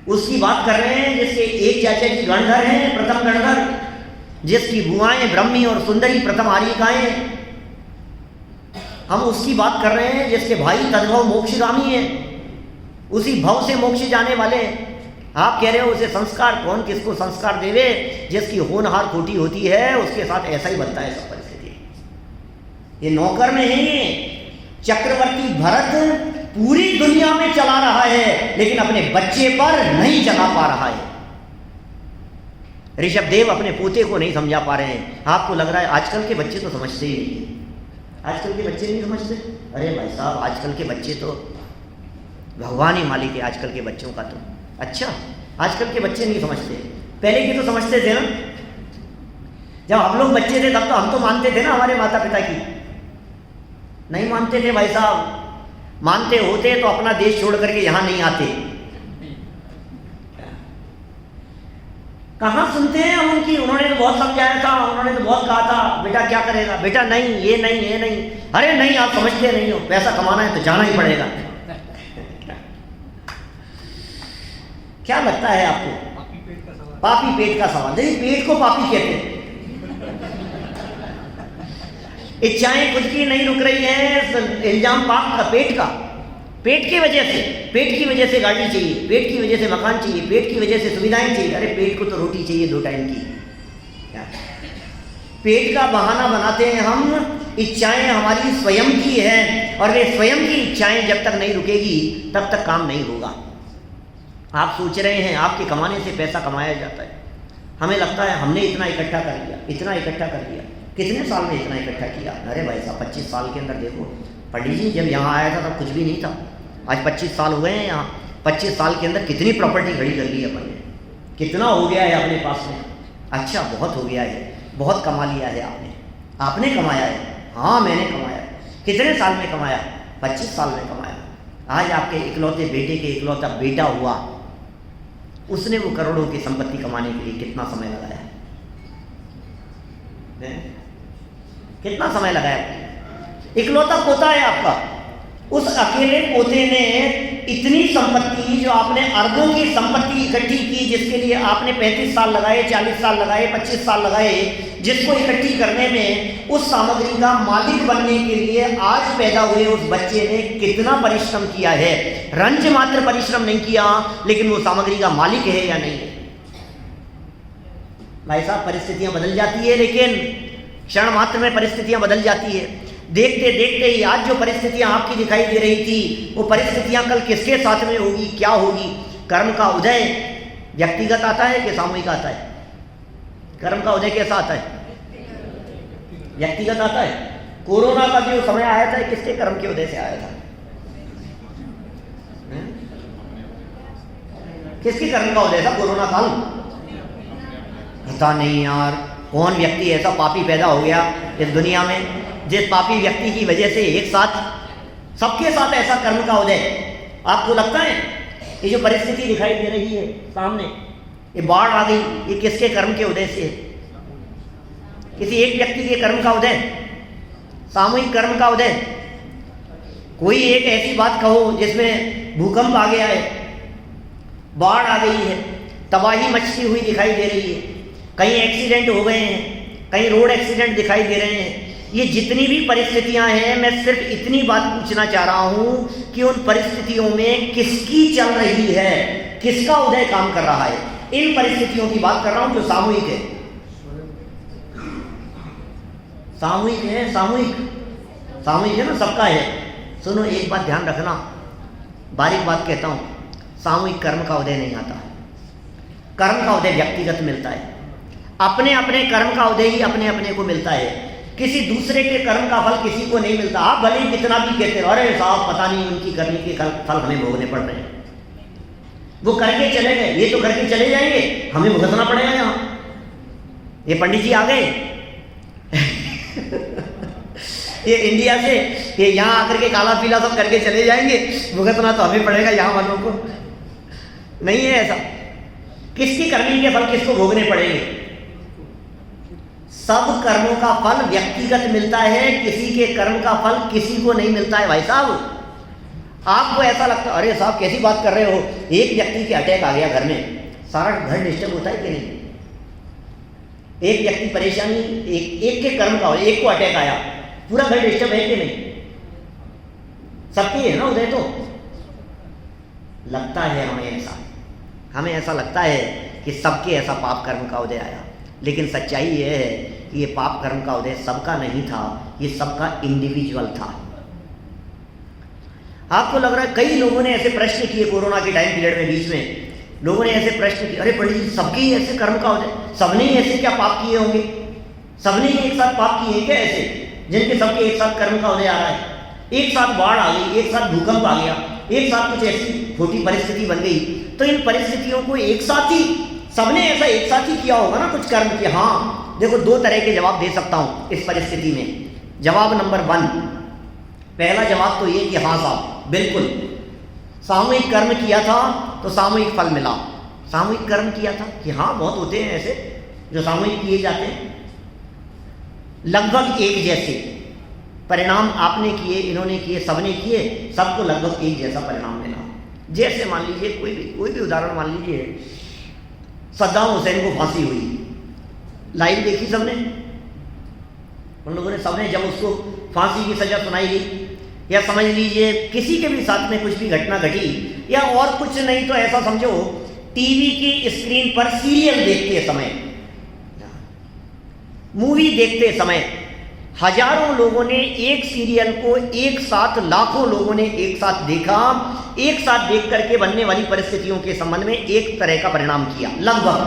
Speaker 1: उसकी बात कर रहे हैं जिसके एक चाचा जी गणधर हैं, प्रथम गणधर, जिसकी बुआएं ब्रह्मी और सुंदरी प्रथम आर्यिकाएं हैं। हम उसकी बात कर रहे हैं जिसके भाई तद्भव मोक्षगामी हैं, उसी भव से मोक्ष जाने वाले हैं। आप कह रहे हो उसे संस्कार? कौन किसको संस्कार देवे? जिसकी होनहार खोटी होती है उसके साथ ऐसा ही बनता है सब परिस्थिति। ये नौकर में है, चक्रवर्ती भरत पूरी दुनिया में चला रहा है लेकिन अपने बच्चे पर नहीं चला पा रहा है। ऋषभ देव अपने पोते को नहीं समझा पा रहे हैं। आपको लग रहा है आजकल के बच्चे तो समझते ही नहीं है। आजकल के बच्चे नहीं समझते। अरे भाई साहब, आजकल के बच्चे तो भगवान ही मालिक है आजकल के बच्चों का तो। अच्छा, आजकल के बच्चे नहीं समझते, पहले के तो समझते थे ना। जब हम लोग बच्चे थे तब तो हम तो मानते थे ना हमारे माता पिता की। नहीं मानते थे भाई साहब। मानते होते तो अपना देश छोड़ करके यहां नहीं आते। कहां सुनते हैं हम उनकी। उन्होंने तो बहुत समझाया था, उन्होंने तो बहुत कहा था बेटा क्या करेगा, बेटा नहीं ये नहीं ये नहीं। अरे नहीं, आप समझते नहीं हो, पैसा कमाना है तो जाना ही पड़ेगा। क्या लगता है आपको? पापी पेट का सवाल। नहीं, पेट को पापी कहते हैं। इच्छाएं खुद की नहीं रुक रही है, इल्जाम पाप का, पेट का। पेट की वजह से गाड़ी चाहिए, पेट की वजह से मकान चाहिए, पेट की वजह से सुविधाएं चाहिए। अरे पेट को तो रोटी चाहिए 2 टाइम की। पेट का बहाना बनाते हैं हम। इच्छाएं हमारी स्वयं की है और वे स्वयं की इच्छाएं जब तक नहीं रुकेगी तब तक काम नहीं होगा। आप सोच रहे हैं आपके कमाने से पैसा कमाया जाता है। हमें लगता है हमने इतना इकट्ठा कर लिया, इतना इकट्ठा कर लिया। कितने साल में इतना इकट्ठा किया? अरे भाई साहब 25 साल के अंदर देखो। पंडित जी जब यहाँ आया था तब कुछ भी नहीं था, आज 25 साल हो गए हैं यहाँ। 25 साल के अंदर कितनी प्रॉपर्टी खड़ी कर ली अपन ने, कितना हो गया है अपने पास में। अच्छा, बहुत हो गया है, बहुत कमा लिया है आपने। आपने कमाया है? हाँ मैंने कमाया है। कितने साल में कमाया? 25 साल में कमाया। आज आपके इकलौते बेटे के इकलौता बेटा हुआ, उसने वो करोड़ों की संपत्ति कमाने के लिए कितना समय लगाया है? कितना समय लगाया? इकलौता पोता है आपका, उस अकेले पोते ने इतनी संपत्ति, जो आपने अरबों की संपत्ति इकट्ठी की, जिसके लिए आपने 35 साल लगाए, 40 साल लगाए, 25 साल लगाए, जिसको इकट्ठी करने में, उस सामग्री का मालिक बनने के लिए आज पैदा हुए उस बच्चे ने कितना परिश्रम किया है। रंज मात्र परिश्रम नहीं किया, लेकिन वो सामग्री का मालिक है या नहीं है? भाई साहब परिस्थितियां बदल जाती है, लेकिन क्षण मात्र में परिस्थितियां बदल जाती है। देखते देखते ही आज जो परिस्थितियां आपकी दिखाई दे रही थी, वो परिस्थितियां कल किसके साथ में होगी, क्या होगी? कर्म का उदय व्यक्तिगत आता है कि सामूहिक आता है? कर्म का उदय कैसा आता है? व्यक्तिगत आता है। कोरोना का जो समय आया था किसके कर्म के उदय से आया था? किसके कर्म का उदय था कोरोना काल? पता नहीं यार, कौन व्यक्ति ऐसा पापी पैदा हो गया इस दुनिया में, जिस पापी व्यक्ति की वजह से एक साथ सबके साथ ऐसा कर्म का उदय। आपको लगता है ये जो परिस्थिति दिखाई दे रही है सामने, ये बाढ़ आ गई, ये किसके कर्म के उदय से है? किसी एक व्यक्ति के कर्म का उदय? सामूहिक कर्म का उदय? कोई एक ऐसी बात कहो जिसमें भूकंप आ गया है, बाढ़ आ गई है, तबाही मचती हुई दिखाई दे रही है, कहीं एक्सीडेंट हो गए हैं, कहीं रोड एक्सीडेंट दिखाई दे रहे हैं। ये जितनी भी परिस्थितियां हैं, मैं सिर्फ इतनी बात पूछना चाह रहा हूं कि उन परिस्थितियों में किसकी चल रही है, किसका उदय काम कर रहा है? इन परिस्थितियों की बात कर रहा हूं जो सामूहिक है। सामूहिक है, सामूहिक है ना, सबका है। सुनो एक बात ध्यान रखना, बारीक बात कहता हूं, सामूहिक कर्म का उदय नहीं आता। कर्म का उदय व्यक्तिगत मिलता है। अपने अपने कर्म का उदय ही अपने अपने को मिलता है। किसी दूसरे के कर्म का फल किसी को नहीं मिलता। आप भले ही कितना भी कहते हो, अरे साहब पता नहीं उनकी करने के फल हमें भोगने पड़ रहे हैं, वो करके चले गए, ये तो करके चले जाएंगे, हमें भुगतना पड़ेगा यहाँ। ये पंडित जी आ गए ये इंडिया से, ये यहाँ आकर के काला पीला सब करके चले जाएंगे, भुगतना तो हमें पड़ेगा यहाँ वालों को। नहीं है ऐसा। किसकी करनी के फल किसको भोगने पड़ेंगे? सब कर्मों का फल व्यक्तिगत मिलता है, किसी के कर्म का फल किसी को नहीं मिलता है। भाई साहब आपको ऐसा लगता है, अरे साहब कैसी बात कर रहे हो, एक व्यक्ति के अटैक आ गया घर में, सारा घर डिस्टर्ब होता है कि नहीं? एक व्यक्ति परेशानी, एक के कर्म का हो, एक को अटैक आया, पूरा घर डिस्टर्ब है कि नहीं? सबकी है ना उदय। तो लगता है हमें ऐसा लगता है कि सबके ऐसा पाप कर्म का उदय आया, लेकिन सच्चाई ये है कि ये पाप कर्म का उदय सबका नहीं था, ये सबका इंडिविजुअल था। आपको लग रहा है कई लोगों ने ऐसे प्रश्न किए कोरोना के टाइम पीरियड में, बीच में लोगों ने ऐसे प्रश्न किए, अरे पंडित जी सबके ही ऐसे कर्म का हो जाए, सबने ही ऐसे क्या पाप किए होंगे, सबने ही एक साथ पाप किए क्या ऐसे, जिनके सबके एक साथ कर्म का उदय आ रहा है, एक साथ बाढ़ आ गई, एक साथ भूकंप आ गया, एक साथ कुछ ऐसी छोटी परिस्थिति बन गई, तो इन परिस्थितियों को एक साथ ही सबने ऐसा एक साथ ही किया होगा ना कुछ कर्म कि हाँ। देखो दो तरह के जवाब दे सकता हूँ इस परिस्थिति में। जवाब नंबर 1, पहला जवाब तो ये कि हाँ साहब बिल्कुल सामूहिक कर्म किया था तो सामूहिक फल मिला। सामूहिक कर्म किया था कि हाँ, बहुत होते हैं ऐसे जो सामूहिक किए जाते हैं, लगभग एक जैसे परिणाम आपने किए, इन्होंने किए, सबने किए, सबको लगभग एक जैसा परिणाम मिला। जैसे मान लीजिए कोई भी उदाहरण मान लीजिए, सद्दाम हुसैन को फांसी हुई, लाइव देखी सबने, उन लोगों ने सबने जब उसको फांसी की सजा सुनाई गई, या समझ लीजिए किसी के भी साथ में कुछ भी घटना घटी, या और कुछ नहीं तो ऐसा समझो टीवी की स्क्रीन पर सीरियल देखते समय, मूवी देखते समय हजारों लोगों ने एक सीरियल को एक साथ, लाखों लोगों ने एक साथ देखा, एक साथ देख करके बनने वाली परिस्थितियों के संबंध में एक तरह का परिणाम किया लगभग,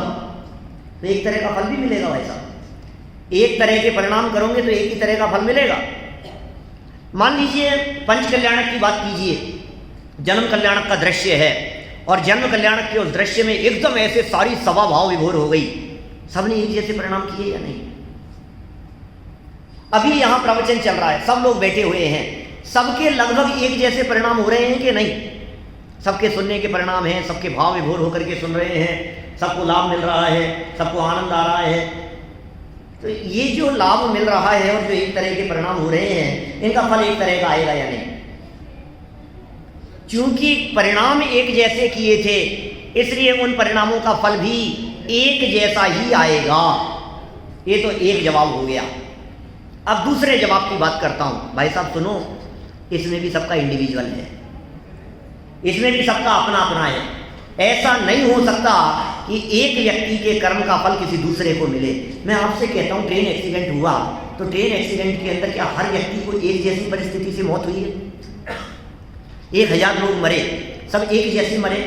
Speaker 1: तो एक तरह का फल भी मिलेगा भाई साहब। एक तरह के परिणाम करोगे तो एक ही तरह का फल मिलेगा। मान लीजिए पंच कल्याणक की बात कीजिए, जन्म कल्याणक का दृश्य है, और जन्म कल्याणक के उस दृश्य में एकदम ऐसे सारी सभा भाव विभोर हो गई, सबने एक जैसे परिणाम किए या नहीं? अभी यहां प्रवचन चल रहा है, सब लोग बैठे हुए हैं, सबके लगभग एक जैसे परिणाम हो रहे हैं कि नहीं? सबके सुनने के परिणाम हैं, सबके भाव विभोर होकर के सुन रहे हैं, सबको लाभ मिल रहा है, सबको आनंद आ रहा है। तो ये जो लाभ मिल रहा है और जो एक तरह के परिणाम हो रहे हैं, इनका फल एक तरह का आएगा या नहीं? क्योंकि परिणाम एक जैसे किए थे, इसलिए उन परिणामों का फल भी एक जैसा ही आएगा। ये तो एक जवाब हो गया। अब दूसरे जवाब की बात करता हूं। भाई साहब सुनो, इसमें भी सबका इंडिविजुअल है, इसमें भी सबका अपना अपना है। ऐसा नहीं हो सकता कि एक व्यक्ति के कर्म का फल किसी दूसरे को मिले। मैं आपसे कहता हूं ट्रेन एक्सीडेंट हुआ, तो ट्रेन एक्सीडेंट के अंदर क्या हर व्यक्ति को एक जैसी परिस्थिति से मौत हुई है? 1000 लोग मरे, सब एक जैसे मरे?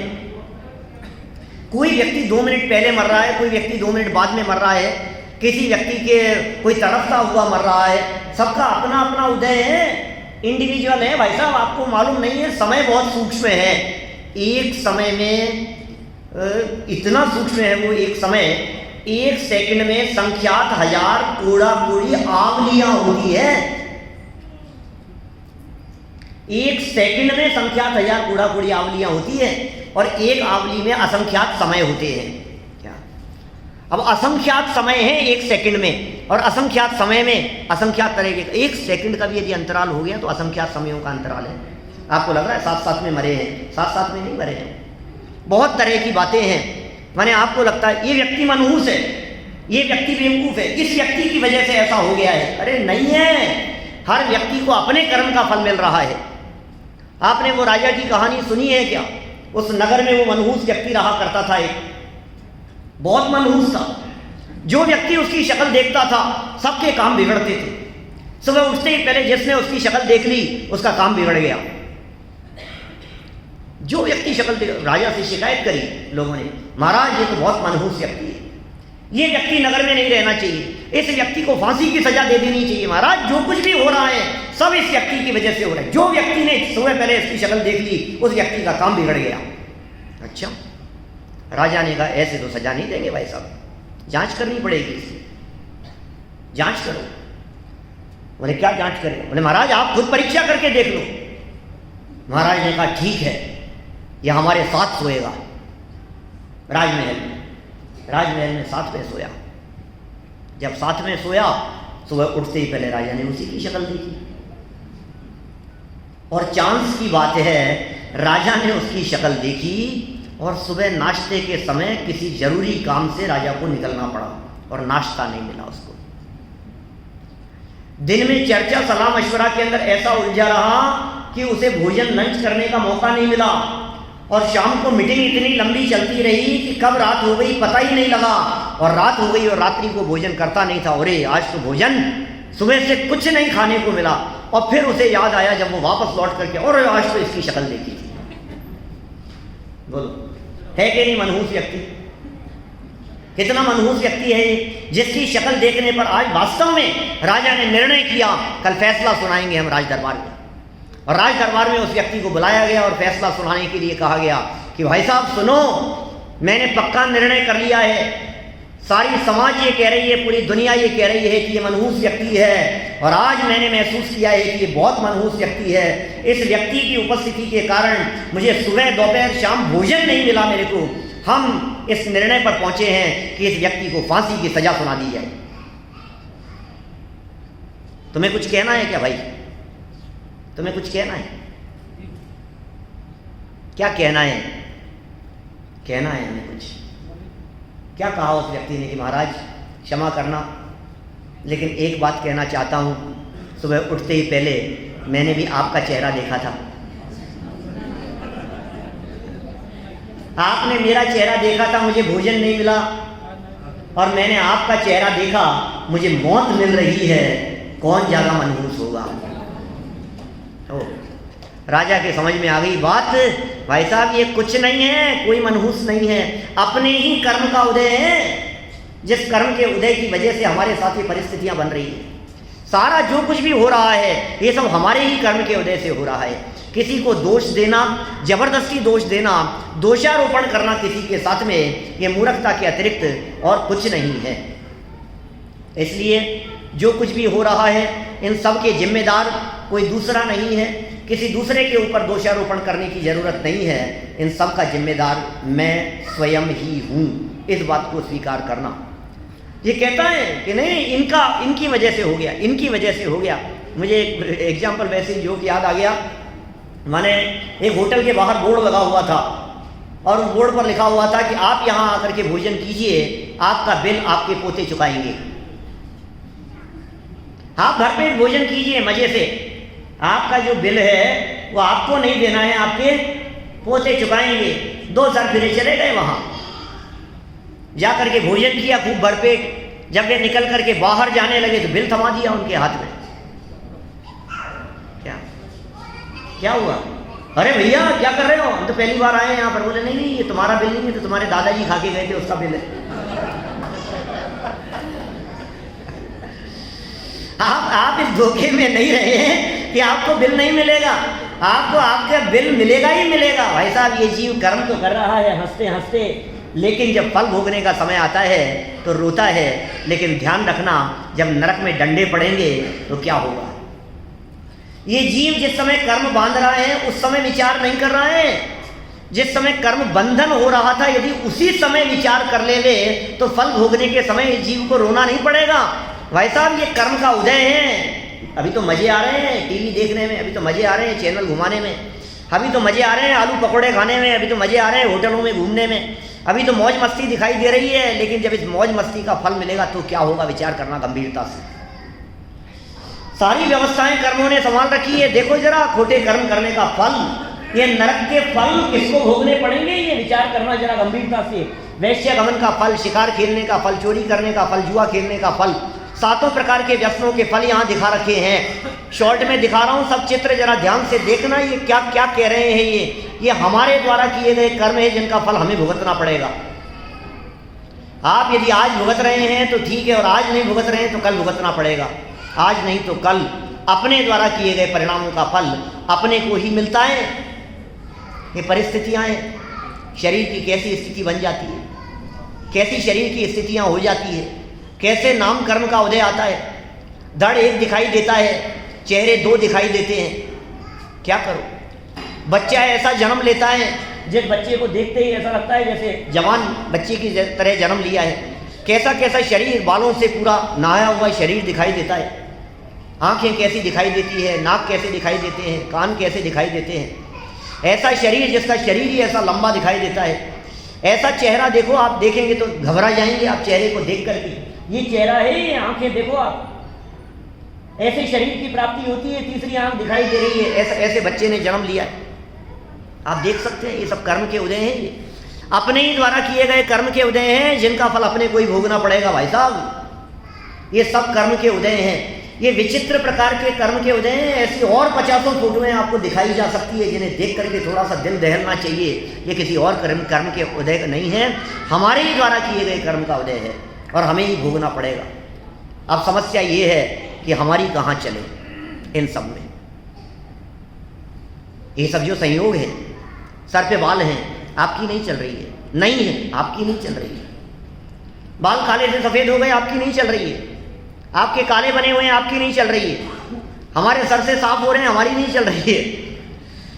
Speaker 1: कोई व्यक्ति 2 मिनट पहले मर रहा है, कोई व्यक्ति 2 मिनट बाद में मर रहा है, किसी व्यक्ति के कोई तड़पता हुआ मर रहा है, सबका अपना अपना उदय है, इंडिविजुअल है। भाई साहब आपको मालूम नहीं है, समय बहुत सूक्ष्म है। एक समय में इतना सूक्ष्म है वो एक समय, 1 सेकंड में संख्यात 1000 कोड़ा कोड़ी आवलियां होती है। 1 सेकंड में संख्यात 1000 कोड़ा कोड़ी आवलियां होती है, और एक आवली में असंख्यात समय होते हैं। क्या अब असंख्यात समय है 1 सेकंड में, और असंख्यात समय में असंख्यात तरह के, 1 सेकंड का भी यदि अंतराल हो गया तो असंख्यात समयों का अंतराल है। आपको लग रहा है साथ साथ में मरे हैं, साथ साथ में नहीं मरे हैं। बहुत तरह की बातें हैं। माने आपको लगता है ये व्यक्ति मनहूस है, ये व्यक्ति बेवकूफ है, इस व्यक्ति की वजह से ऐसा हो गया है। अरे नहीं है, हर व्यक्ति को अपने कर्म का फल मिल रहा है। आपने वो राजा की कहानी सुनी है क्या? उस नगर में वो मनहूस व्यक्ति रहा करता था, एक बहुत मनहूस था। जो व्यक्ति उसकी शक्ल देखता था सबके काम बिगड़ते थे। सुबह उठते ही पहले जिसने उसकी शक्ल देख ली उसका काम बिगड़ गया। जो व्यक्ति शक्ल देख, राजा से शिकायत करी लोगों ने, महाराज ये तो बहुत मनहूस व्यक्ति है, ये व्यक्ति नगर में नहीं रहना चाहिए, इस व्यक्ति को फांसी की सजा दे देनी चाहिए। महाराज जो कुछ भी हो रहा है सब इस व्यक्ति की वजह से हो रहा है। जो व्यक्ति ने सुबह पहले इसकी शक्ल देख ली उस व्यक्ति का काम बिगड़ गया। अच्छा, राजा ने कहा ऐसे तो सजा नहीं देंगे भाई साहब, जांच करनी पड़ेगी इसकी, जांच करो। बोले क्या जांच करें? बोले महाराज आप खुद परीक्षा करके देख लो। महाराज ने कहा ठीक है, यह हमारे साथ सोएगा राजमहल में। राजमहल में साथ में सोया। जब साथ में सोया, सुबह उठते ही पहले राजा ने उसी की शक्ल देखी, और चांस की बात है राजा ने उसकी शक्ल देखी, और सुबह नाश्ते के समय किसी जरूरी काम से राजा को निकलना पड़ा और नाश्ता नहीं मिला उसको। दिन में चर्चा सलाह मशवरा के अंदर ऐसा उलझा रहा कि उसे भोजन लंच करने का मौका नहीं मिला, और शाम को मीटिंग इतनी लंबी चलती रही कि कब रात हो गई पता ही नहीं लगा, और रात हो गई और रात्रि को भोजन करता नहीं था। अरे आज तो भोजन सुबह से कुछ नहीं खाने को मिला। और फिर उसे याद आया जब वो वापस लौट करके, और आज तो इसकी शक्ल देखी थी। बोलो, है कि नहीं मनहूस व्यक्ति? कितना मनहूस व्यक्ति है ये, जिसकी शक्ल देखने पर आज वास्तव में राजा ने निर्णय किया, कल फैसला सुनाएंगे हम राज दरबार में। और राज दरबार में उस व्यक्ति को बुलाया गया और फैसला सुनाने के लिए कहा गया कि भाई साहब सुनो, मैंने पक्का निर्णय कर लिया है, सारी समाज ये कह रही है, पूरी दुनिया ये कह रही है कि ये मनहूस व्यक्ति है, और आज मैंने महसूस किया है कि ये बहुत मनहूस व्यक्ति है। इस व्यक्ति की उपस्थिति के कारण मुझे सुबह दोपहर शाम भोजन नहीं मिला मेरे को। हम इस निर्णय पर पहुंचे हैं कि इस व्यक्ति को फांसी की सजा सुना दी जाए। तुम्हें कुछ कहना है क्या भाई? तुम्हें कुछ कहना है? क्या कहना है? कहना है हमें कुछ? क्या कहा उस व्यक्ति ने कि महाराज क्षमा करना, लेकिन एक बात कहना चाहता हूं, सुबह उठते ही पहले मैंने भी आपका चेहरा देखा था, आपने मेरा चेहरा देखा था, मुझे भोजन नहीं मिला, और मैंने आपका चेहरा देखा, मुझे मौत मिल रही है, कौन ज्यादा मनहूस होगा? राजा के समझ में आ गई बात, भाई साहब ये कुछ नहीं है, कोई मनहूस नहीं है, अपने ही कर्म का उदय है, जिस कर्म के उदय की वजह से हमारे साथ ये परिस्थितियां बन रही है। सारा जो कुछ भी हो रहा है ये सब हमारे ही कर्म के उदय से हो रहा है। किसी को दोष देना, जबरदस्ती दोष देना, दोषारोपण करना किसी के साथ में, ये मूर्खता के अतिरिक्त और कुछ नहीं है। इसलिए जो कुछ भी हो रहा है इन सब के जिम्मेदार कोई दूसरा नहीं है, किसी दूसरे के ऊपर दोषारोपण करने की ज़रूरत नहीं है, इन सब का जिम्मेदार मैं स्वयं ही हूँ, इस बात को स्वीकार करना। ये कहता है कि नहीं इनकी वजह से हो गया, इनकी वजह से हो गया। मुझे एक एग्जाम्पल वैसे ही जो कि याद आ गया, मैंने एक होटल के बाहर बोर्ड लगा हुआ था और उस बोर्ड पर लिखा हुआ था कि आप यहाँ आकर के भोजन कीजिए, आपका बिल आपके पोते चुकाएंगे। आप घर पे भोजन कीजिए मजे से, आपका जो बिल है वो आपको नहीं देना है, आपके पोते चुकाएंगे। 2 सर फिरे चले गए वहाँ, जा करके भोजन किया खूब भरपेट। जब वे निकल करके बाहर जाने लगे तो बिल थमा दिया उनके हाथ में। क्या हुआ? अरे भैया क्या कर रहे हो, हम तो पहली बार आए हैं यहाँ पर। बोले नहीं नहीं, ये तुम्हारा बिल नहीं है, तो तुम्हारे दादाजी खा के गए थे उसका बिल है। आप इस धोखे में नहीं रहे हैं कि आपको बिल नहीं मिलेगा, आपको आपका बिल मिलेगा ही मिलेगा। भाई साहब ये जीव कर्म तो कर रहा है हंसते हंसते, लेकिन जब फल भोगने का समय आता है तो रोता है। लेकिन ध्यान रखना, जब नरक में डंडे पड़ेंगे तो क्या होगा? ये जीव जिस समय कर्म बांध रहा है उस समय विचार नहीं कर रहा है। जिस समय कर्म बंधन हो रहा था, यदि उसी समय विचार कर ले तो फल भोगने के समय इस जीव को रोना नहीं पड़ेगा। भाई साहब ये कर्म का उदय है। अभी तो मजे आ रहे हैं टीवी देखने में, अभी तो मजे आ रहे हैं चैनल घुमाने में, अभी तो मजे आ रहे हैं आलू पकौड़े खाने में, अभी तो मजे आ रहे हैं होटलों में घूमने में, अभी तो मौज मस्ती दिखाई दे रही है। लेकिन जब इस मौज मस्ती का फल मिलेगा तो क्या होगा, विचार करना गंभीरता से। सारी व्यवस्थाएं कर्मों ने संभाल रखी है, देखो जरा खोटे कर्म करने का फल, ये नरक के फल किसको भोगने पड़ेंगे, ये विचार करना जरा गंभीरता से। वैश्य गमन का फल, शिकार खेलने का फल, चोरी करने का फल, जुआ खेलने का फल, 7 प्रकार के व्यसनों के फल यहाँ दिखा रखे हैं। शॉर्ट में दिखा रहा हूँ सब चित्र, जरा ध्यान से देखना ये क्या क्या कह रहे हैं। ये हमारे द्वारा किए गए कर्म है जिनका फल हमें भुगतना पड़ेगा। आप यदि आज भुगत रहे हैं तो ठीक है, और आज नहीं भुगत रहे हैं तो कल भुगतना पड़ेगा। आज नहीं तो कल अपने द्वारा किए गए परिणामों का फल अपने को ही मिलता है। ये परिस्थितियाँ हैं, शरीर की कैसी स्थिति बन जाती है, कैसी शरीर की स्थितियाँ हो जाती है, कैसे नाम कर्म का उदय आता है। धड़ एक दिखाई देता है, चेहरे 2 दिखाई देते हैं। क्या करो, बच्चा ऐसा जन्म लेता है जिस बच्चे को देखते ही ऐसा लगता है जैसे जवान बच्चे की तरह जन्म लिया है। कैसा कैसा शरीर, बालों से पूरा नहाया हुआ शरीर दिखाई देता है। आंखें कैसी दिखाई देती है, नाक कैसे दिखाई देते हैं, कान कैसे दिखाई देते हैं। ऐसा शरीर जिसका शरीर ही ऐसा लंबा दिखाई देता है। ऐसा चेहरा देखो, आप देखेंगे तो घबरा जाएंगे आप चेहरे को देख करके। ये चेहरा है, ये आंखें देखो आप, ऐसे शरीर की प्राप्ति होती है, तीसरी आंख दिखाई दे रही है, ऐसे बच्चे ने जन्म लिया है। आप देख सकते हैं ये सब कर्म के उदय हैं, ये अपने ही द्वारा किए गए कर्म के उदय हैं जिनका फल अपने को ही भोगना पड़ेगा। भाई साहब ये सब कर्म के उदय हैं। ये विचित्र प्रकार के कर्म के उदय हैं। ऐसी और 50 फोटोएं आपको दिखाई जा सकती है जिन्हें देख करके थोड़ा सा दिल दहलना चाहिए। ये किसी और कर्म के उदय नहीं है, हमारे ही द्वारा किए गए कर्म का उदय है और हमें ही भोगना पड़ेगा। अब समस्या ये है कि हमारी कहाँ चले इन सब में। ये सब जो संयोग है, सर पे बाल हैं, आपकी नहीं चल रही है, नहीं है आपकी नहीं चल रही है। बाल काले से सफ़ेद हो गए, आपकी नहीं चल रही है। आपके काले बने हुए हैं, आपकी नहीं चल रही है। हमारे सर से साफ हो रहे हैं, हमारी नहीं चल रही है।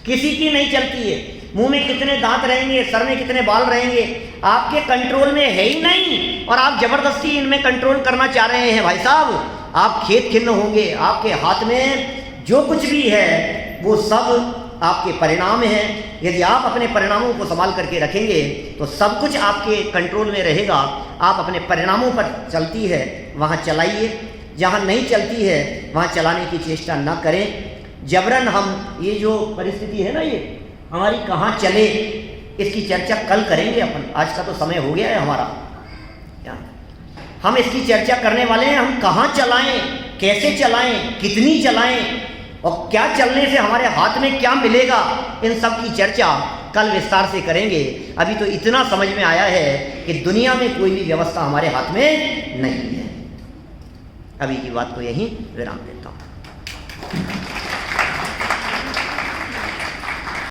Speaker 1: किसी की नहीं चलती है। मुंह में कितने दांत रहेंगे, सर में कितने बाल रहेंगे, आपके कंट्रोल में है ही नहीं और आप जबरदस्ती इनमें कंट्रोल करना चाह रहे हैं। भाई साहब, आप खेत खिन्न होंगे। आपके हाथ में जो कुछ भी है वो सब आपके परिणाम हैं। यदि आप अपने परिणामों को संभाल करके रखेंगे तो सब कुछ आपके कंट्रोल में रहेगा। आप अपने परिणामों पर चलती है वहाँ चलाइए, जहाँ नहीं चलती है वहाँ चलाने की चेष्टा न करें। जबरन हम ये जो परिस्थिति है ना, ये हमारी कहाँ चले, इसकी चर्चा कल करेंगे अपन। आज का तो समय हो गया है हमारा, हम इसकी चर्चा करने वाले हैं। हम कहाँ चलाएं, कैसे चलाएं, कितनी चलाएं और क्या चलने से हमारे हाथ में क्या मिलेगा, इन सब की चर्चा कल विस्तार से करेंगे। अभी तो इतना समझ में आया है कि दुनिया में कोई भी व्यवस्था हमारे हाथ में नहीं है। अभी की बात को यहीं विराम देता हूँ।